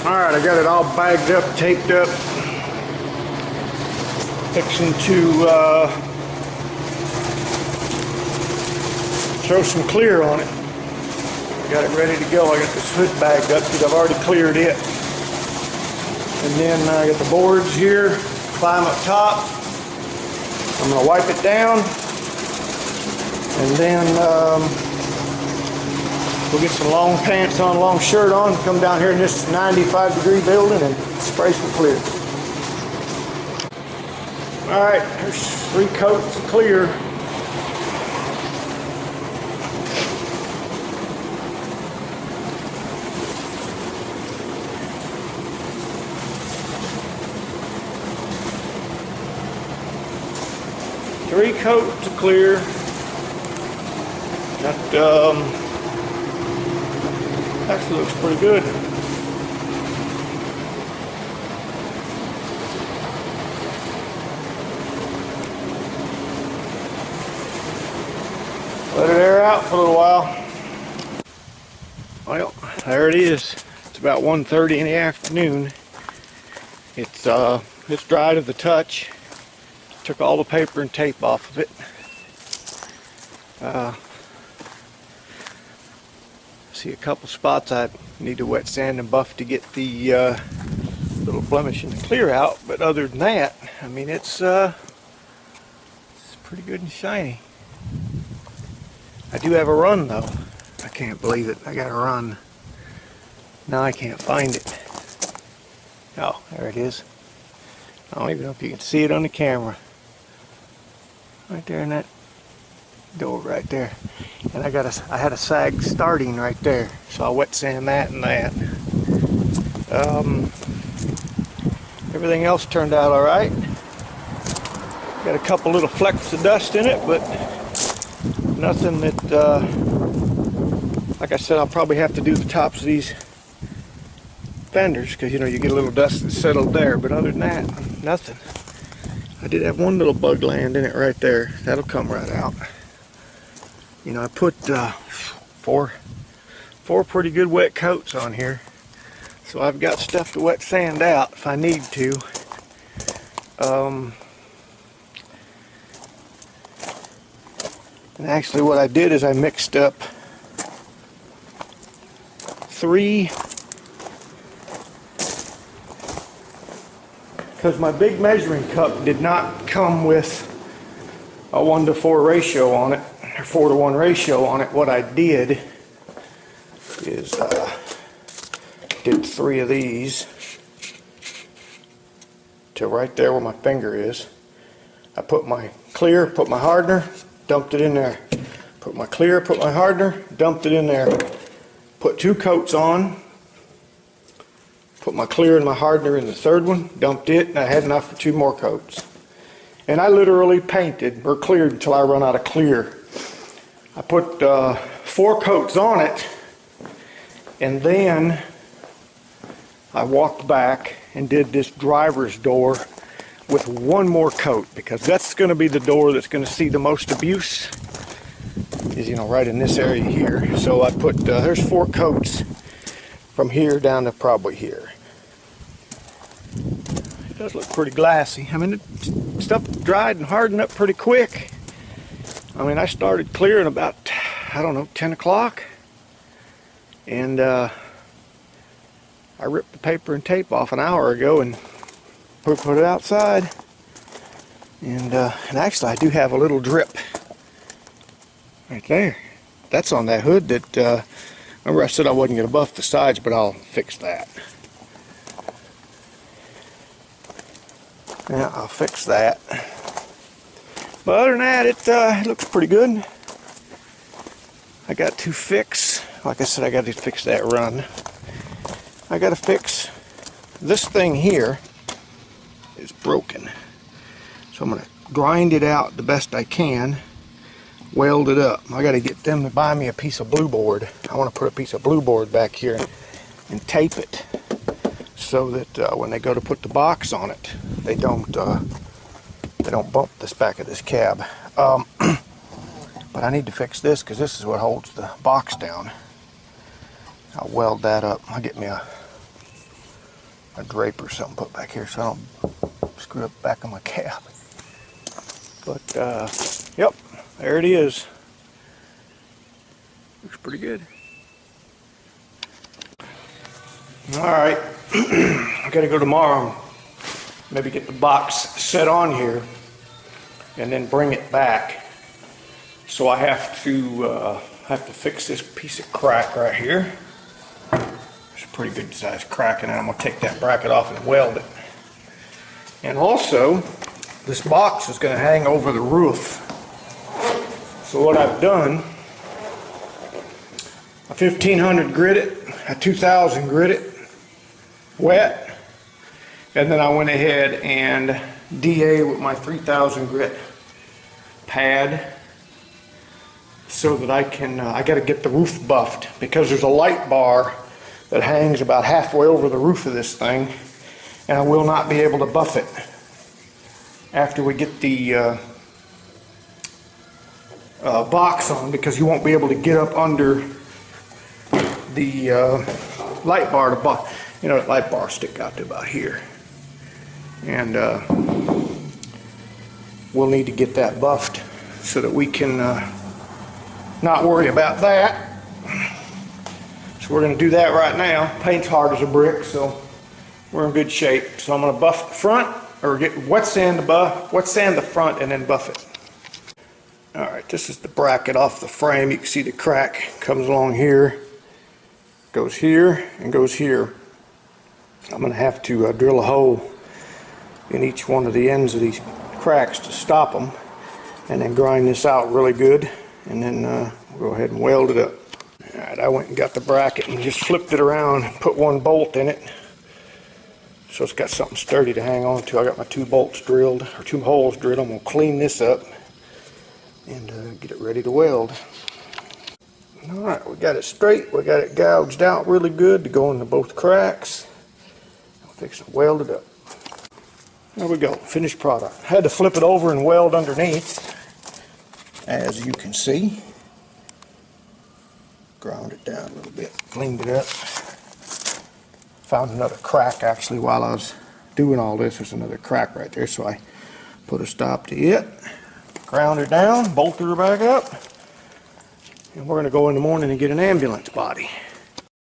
Alright, I got it all bagged up, taped up. Fixing to throw some clear on it. Got it ready to go. I got this hood bagged up because I've already cleared it. And then I got the boards here, climb up top. I'm going to wipe it down. And then we'll get some long pants on, long shirt on, come down here in this 95-degree building and spray some clear. Alright, there's 3 coats of clear. Three coats of clear. That actually looks pretty good. Let it air out for a little while. Well, there it is. It's about 1:30 in the afternoon. It's dry to the touch. Took all the paper and tape off of it. See a couple spots I need to wet sand and buff to get the little blemish and the clear out, but other than that, I mean it's pretty good and shiny. I do have a run though. I can't believe it. I got a run. Now I can't find it. Oh, there it is. I don't even know if you can see it on the camera. Right there in that door right there. And I had a sag starting right there. So I wet sand that and that. Everything else turned out alright. Got a couple little flecks of dust in it, but nothing that, like I said, I'll probably have to do the tops of these fenders because, you know, you get a little dust that's settled there, but other than that, nothing. I did have one little bug land in it right there. That'll come right out. You know, I put four pretty good wet coats on here, so I've got stuff to wet sand out if I need to. And actually what I did is I mixed up 3, because my big measuring cup did not come with a 1:4 ratio on it, or 4:1 ratio on it. What I did is did 3 of these to right there where my finger is. I put my clear, put my hardener, dumped it in there. Put my clear, put my hardener, dumped it in there. Put 2 coats on. Put my clear and my hardener in the third one, dumped it, and I had enough for 2 more coats. And I literally painted or cleared until I run out of clear. I put 4 coats on it, and then I walked back and did this driver's door with 1 more coat, because that's going to be the door that's going to see the most abuse, is, you know, right in this area here. So I put, there's 4 coats from here down to probably here. It does look pretty glassy. I mean, stuff dried and hardened up pretty quick. I mean, I started clearing about, I don't know, 10 o'clock. And I ripped the paper and tape off an hour ago and put it outside. And actually I do have a little drip right there. That's on that hood that, remember I said I wasn't going to buff the sides, but I'll fix that. Yeah, I'll fix that. But other than that, it looks pretty good. I got to fix, like I said, I got to fix that run. I got to fix this thing here is broken. So I'm going to grind it out the best I can, weld it up. I got to get them to buy me a piece of blue board. I want to put a piece of blue board back here and tape it so that when they go to put the box on it, they don't bump this back of this cab. But I need to fix this because this is what holds the box down. I'll weld that up. I'll get me a a drape or something put back here so I don't screw up the back of my cab. But yep, there it is. Looks pretty good. All right, I gotta go tomorrow, maybe get the box set on here and then bring it back. So I have to fix this piece of crack right here. It's a pretty good sized crack, and then I'm gonna take that bracket off and weld it. And also, this box is gonna hang over the roof. So what I've done, a 1500 grit it, a 2000 grit it, wet, and then I went ahead and DA with my 3000 grit pad so that I can, I got to get the roof buffed because there's a light bar that hangs about halfway over the roof of this thing, and I will not be able to buff it after we get the box on, because you won't be able to get up under the light bar to buff. You know, that light bar stick out to about here, and we'll need to get that buffed so that we can not worry about that. So we're going to do that right now. Paint's hard as a brick, so we're in good shape. So I'm going to buff the front, or get wet sand the front, and then buff it. All right, this is the bracket off the frame. You can see the crack comes along here, goes here, and goes here. I'm going to have to drill a hole in each one of the ends of these cracks to stop them, and then grind this out really good, and then we'll go ahead and weld it up. Alright, I went and got the bracket and just flipped it around, put one bolt in it so it's got something sturdy to hang on to. I got my 2 bolts drilled, or 2 holes drilled. I'm going to clean this up and get it ready to weld. Alright, we got it straight, we got it gouged out really good to go into both cracks. I'll fix it, weld it up. There we go, finished product. I had to flip it over and weld underneath, as you can see. Ground it down a little bit, cleaned it up. Found another crack actually while I was doing all this. There's another crack right there, so I put a stop to it. Ground it down, bolted her back up, and we're going to go in the morning and get an ambulance body.